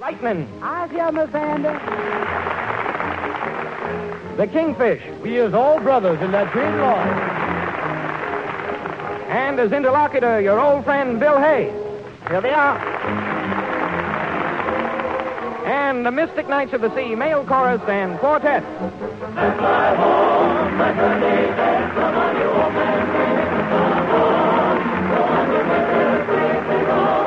Lightning. I hear Miss Andy. The Kingfish. We is all brothers in that great law. And as interlocutor, your old friend Bill Hayes. Here they are. And the Mystic Knights of the Sea, male chorus and quartet. Let's fly home, let the days and come on, you old man, come on, go on with winter, quickly gone.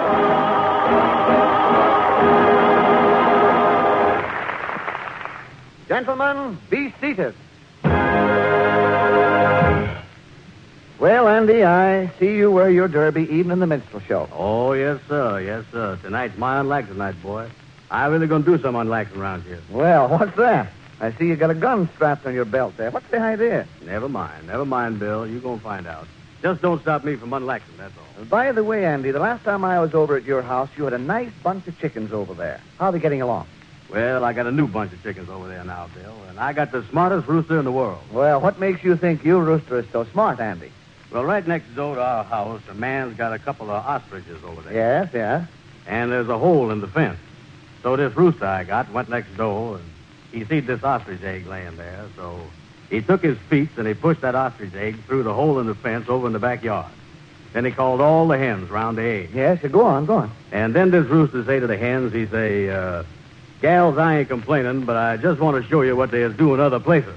Gentlemen, be seated. Well, Andy, I see you wear your derby even in the minstrel show. Oh, yes, sir. Yes, sir. Tonight's my unlaxing night, boy. I'm really going to do some unlaxing around here. Well, what's that? I see you got a gun strapped on your belt there. What's the idea? Never mind, Bill. You're going to find out. Just don't stop me from unlaxing, that's all. By the way, Andy, the last time I was over at your house, you had a nice bunch of chickens over there. How are they getting along? Well, I got a new bunch of chickens over there now, Bill, and I got the smartest rooster in the world. Well, what makes you think your rooster is so smart, Andy? Well, right next door to our house, a man's got a couple of ostriches over there. Yes, yes. And there's a hole in the fence. So this rooster I got went next door, and he seen this ostrich egg laying there, so he took his feet and he pushed that ostrich egg through the hole in the fence over in the backyard. Then he called all the hens round the egg. Yes, go on. And then this rooster say to the hens, he say, gals, I ain't complaining, but I just want to show you what they is doing other places.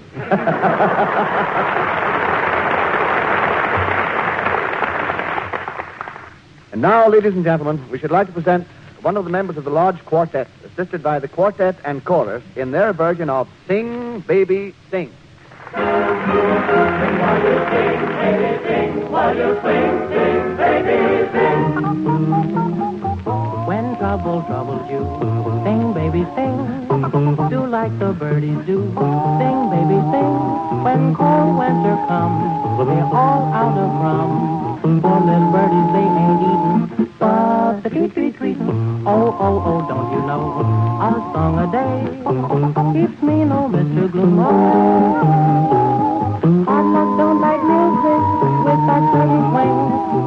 And now, ladies and gentlemen, we should like to present one of the members of the Lodge Quartet, assisted by the quartet and chorus, in their version of Sing, Baby, Sing. Sing while you sing, baby, sing while you sing, baby, sing. When trouble troubles you, sing, baby, sing. Do like the birdies do, sing, baby, sing. When cold winter comes, they're all out of rum. Poor little birdies, they ain't eating, but the treat. Oh, don't you know, a song a day keeps me no Mr. Gloom. Hard luck don't like music with that certain swing,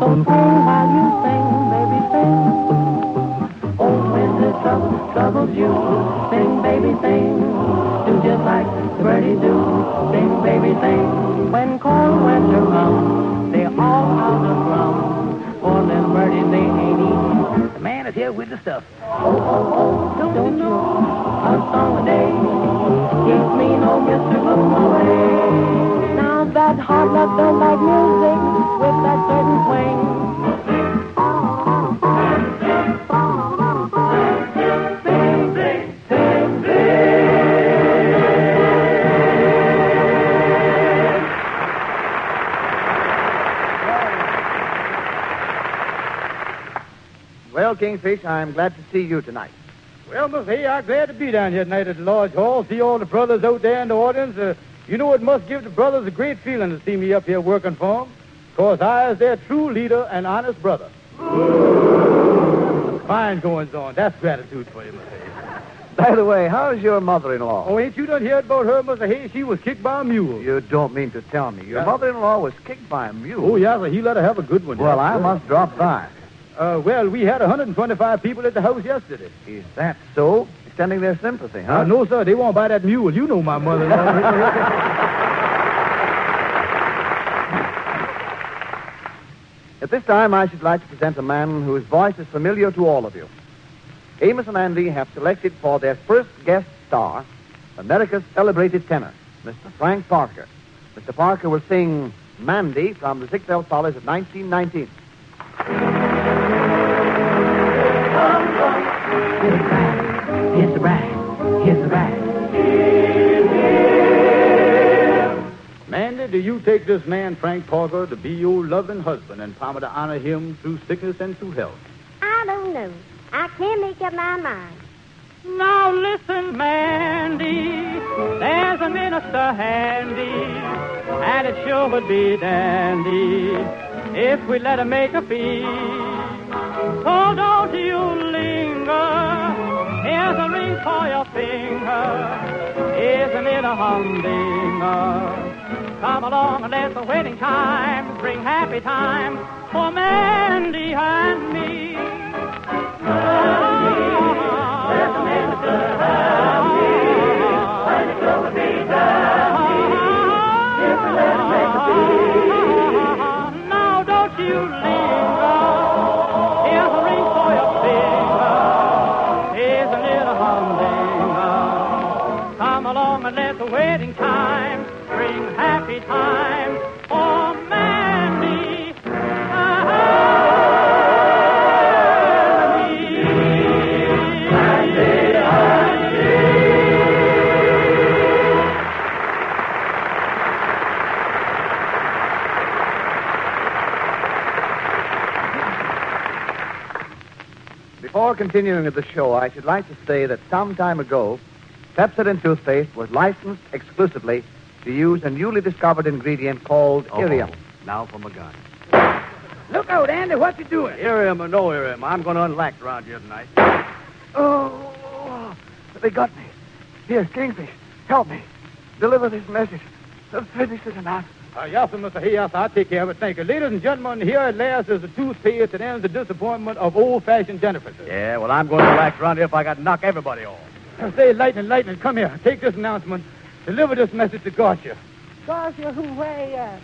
so sing while you sing, baby, sing. Oh, when the troubles you, sing, baby, sing. Do just like the birdies do, sing, baby, sing. When cold winter comes, they're all out of rum. Poor little birdies, they ain't eating. The man is here with the stuff. Oh, don't you know, a song a day keeps me no Mr. Gloom away. Now that hard luck don't like music with that certain swing. Well, Kingfish, I'm glad to see you tonight. Well, Miss Hay, I'm glad to be down here tonight at the Lodge Hall, see all the brothers out there in the audience. You know, it must give the brothers a great feeling to see me up here working for them, because I is their true leader and honest brother. Fine goings on. That's gratitude for you, Miss Hay. By the way, how's your mother-in-law? Oh, ain't you done heard about her, Mr. Hay? She was kicked by a mule. You don't mean to tell me. Your mother-in-law was kicked by a mule? Oh, yeah, he let her have a good one. Well, I must drop by. Well, we had 125 people at the house yesterday. Is that so? Extending their sympathy, huh? No, sir. They won't buy that mule. You know my mother-in-law. At this time, I should like to present a man whose voice is familiar to all of you. Amos and Andy have selected for their first guest star America's celebrated tenor, Mr. Frank Parker. Mr. Parker will sing Mandy from the Six Elf Follies of 1919. Here's the bride. Mandy, do you take this man, Frank Parker, to be your loving husband and promise to honor him through sickness and through health? I don't know. I can't make up my mind. Now listen, Mandy, there's a minister handy, and it sure would be dandy if we let him make a fee. So don't you linger, here's a ring for your finger, isn't it a humdinger? Come along and let the wedding chimes bring happy times for Mandy and me. Come and let the wedding time bring happy times for Mandy and me. Mandy and me. Before continuing with the show, I should like to say that some time ago, Pepsodent Toothpaste was licensed exclusively to use a newly discovered ingredient called irium. Now for my gun. Look out, Andy. What you doing? Irium or no irium, I'm going to unlax around here tonight. Oh, they got me. Here, Kingfish, help me. Deliver this message. Finish this enough. Yes, sir, Mr. Hayes. I'll take care of it. Thank you. Ladies and gentlemen, here at last is the toothpaste that ends the disappointment of old-fashioned Jennifer. Yeah, well, I'm going to relax around here if I got to knock everybody off. Say, Lightning, come here. Take this announcement. Deliver this message to Garcia. Garcia, who, where you at?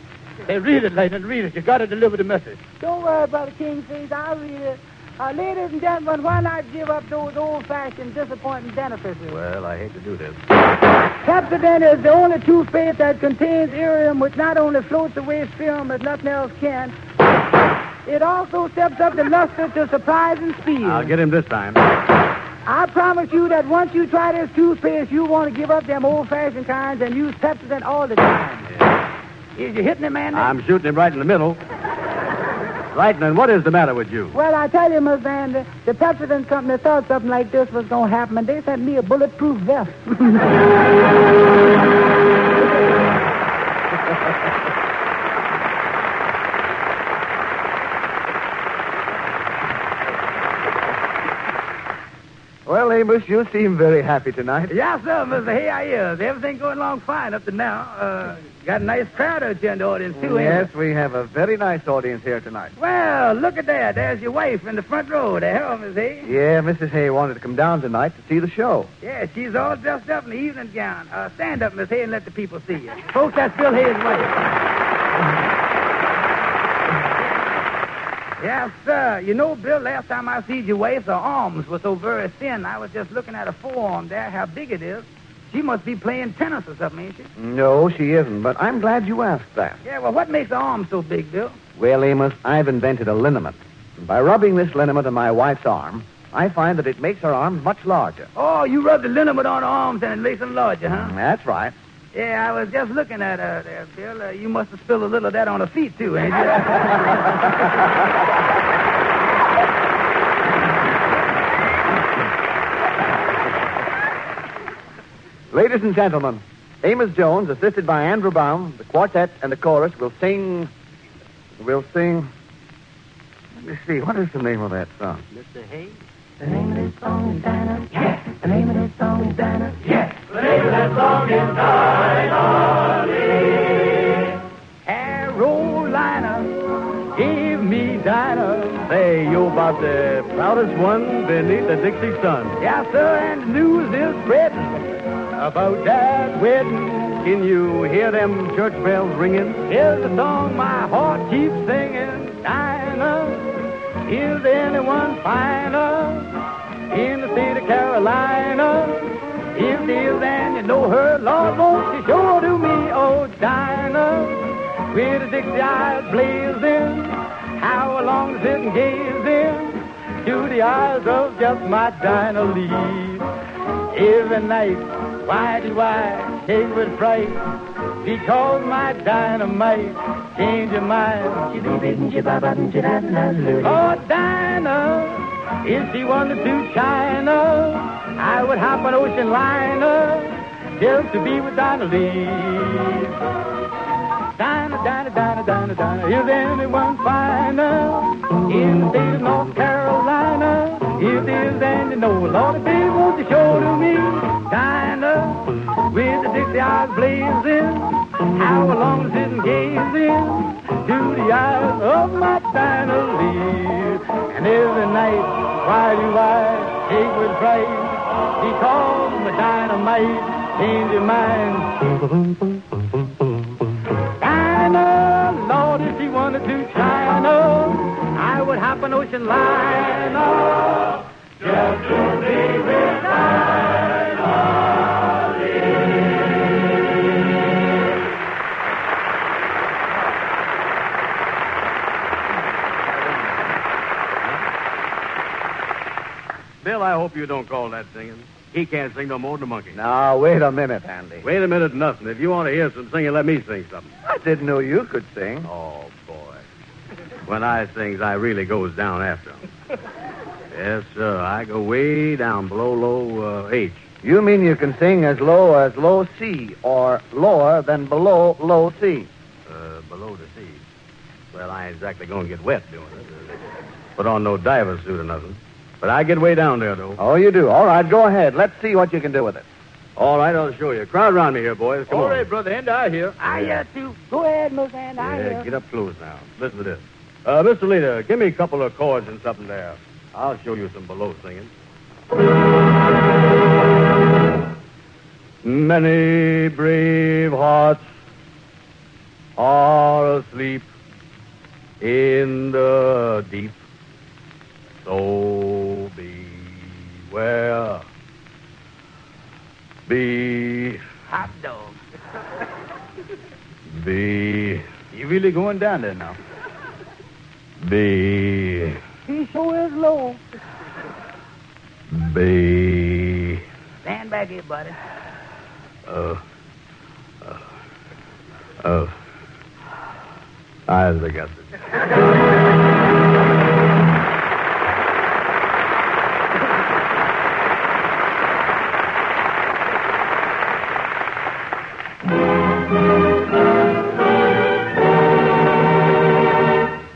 Hey, read it, Lightning, read it. You got to deliver the message. Don't worry about it, Kingfish. I'll read it. Ladies and gentlemen, why not give up those old-fashioned disappointing benefits? Well, I hate to do this. Pepsodent is the only toothpaste that contains irium, which not only floats away film as nothing else can, it also steps up the luster to surprising speed. I'll get him this time. I promise you that once you try this toothpaste, you want to give up them old-fashioned kinds and use Pepsodent all the time. Yeah. Is you hitting him, Andy? I'm shooting him right in the middle. Lightning, what is the matter with you? Well, I tell you, Miss Andy, the Pepsodent company thought something like this was going to happen, and they sent me a bulletproof vest. Well, Amos, you seem very happy tonight. Yes, sir, Mr. Hayes. Everything going along fine up to now. Got a nice crowd out here in the audience, too, Yes, we have a very nice audience here tonight. Well, look at that. There's your wife in the front row there. Hello, Miss Hay. Yeah, Mrs. Hay wanted to come down tonight to see the show. Yeah, she's all dressed up in the evening gown. Stand up, Miss Hay, and let the people see you. Folks, that's Bill Hayes' wife. Yes, sir. You know, Bill, last time I seen your wife, her arms were so very thin. I was just looking at her forearm there, how big it is. She must be playing tennis or something, ain't she? No, she isn't, but I'm glad you asked that. Yeah, well, what makes her arms so big, Bill? Well, Amos, I've invented a liniment. And by rubbing this liniment on my wife's arm, I find that it makes her arms much larger. Oh, you rub the liniment on her arms and it makes them larger, huh? That's right. Yeah, I was just looking at her there, Bill. You must have spilled a little of that on her feet, too, ain't you? Ladies and gentlemen, Amos Jones, assisted by Andrew Brown, the quartet and the chorus, will sing... Let me see, what is the name of that song? Mr. Hayes? The name of this song is Dinah. Yeah. The name of this song is Dinah. Yes, the name of that song is Dinah Lee. Carolina, give me Dinah. Say, you about the proudest one beneath the Dixie sun. Yes, sir, and the news is spreading about that wedding. Can you hear them church bells ringing? Here's the song my heart keeps singing. Dinah, is there anyone finer in the state of Carolina? If there is and you know her, Lord, won't you show to me, oh Dinah, with the Dixie eyes blazing, how long to sit and gaze in to the eyes of just my Dinah Lee. Every night, why do I shake with fright? Because my dynamite change your mind. Oh, Dinah, if she wanted to China, I would hop an ocean liner just to be with Dinah Lee. Dinah, Dinah, Dinah, Dinah, Dinah, is anyone finer in the state of North Carolina? If there's and you know, Lord, baby, won't you show to me, Dinah, with the Dixie eyes blazing, how long to sit and gaze in to the eyes of my Dinah Lee. And every night, why do I shake with fright? Because my dynamite change your mind. Dinah, Lord, if she wanted to China, I would hop an ocean liner just to be with Dinah Lee. hope you don't call that singing. He can't sing no more than a monkey. Now, wait a minute, Andy. Wait a minute, nothing. If you want to hear some singing, let me sing something. I didn't know you could sing. Oh, boy. When I sings, I really goes down after 'em. Yes, sir. I go way down below low H. You mean you can sing as low C or lower than below low C? Below the sea. Well, I ain't exactly going to get wet doing it. Put on no diver suit or nothing. But I get way down there, though. Oh, you do. All right, go ahead. Let's see what you can do with it. All right, I'll show you. Crowd around me here, boys. Come All on. right, Brother Andy, I hear. I hear too. Go ahead, Miss Ann. I Yeah, hear. get up close now. Listen to this. Mr. Leader, give me a couple of chords and something there. I'll show you some below singing. Many brave hearts are asleep in the deep. So beware. Hot dog. You really going down there now? He sure is low. Stand back here, buddy. As I guess it.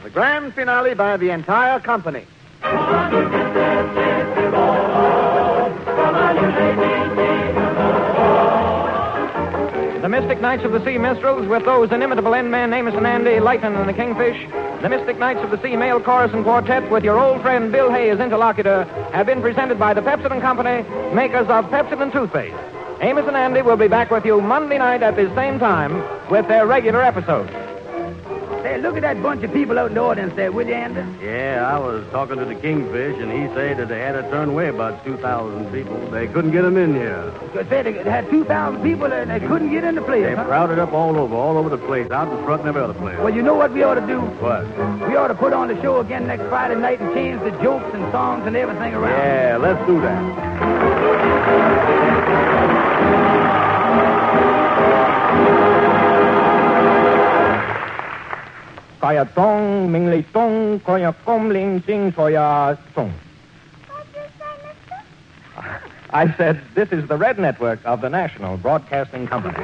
The grand finale by the entire company. The Mystic Knights of the Sea Minstrels, with those inimitable end men, Amos and Andy, Liniment and the Kingfish. The Mystic Knights of the Sea Male Chorus and Quartet, with your old friend Bill Hay as interlocutor, have been presented by the Pepsodent Company, makers of Pepsodent Toothpaste. Amos and Andy will be back with you Monday night at this same time with their regular episode. Say, look at that bunch of people out in the audience there, will you, Andy? Yeah, I was talking to the Kingfish, and he said that they had to turn away about 2,000 people. They couldn't get them in here. Because they had 2,000 people and they couldn't get in the place. They Huh? crowded up all over the place, out in front and every other place. Well, you know what we ought to do? What? We ought to put on the show again next Friday night and change the jokes and songs and everything around. Yeah, let's do that. Kaya tong, ming li tong, kaya kom ling sing soya song. I said, this is the Red Network of the National Broadcasting Company.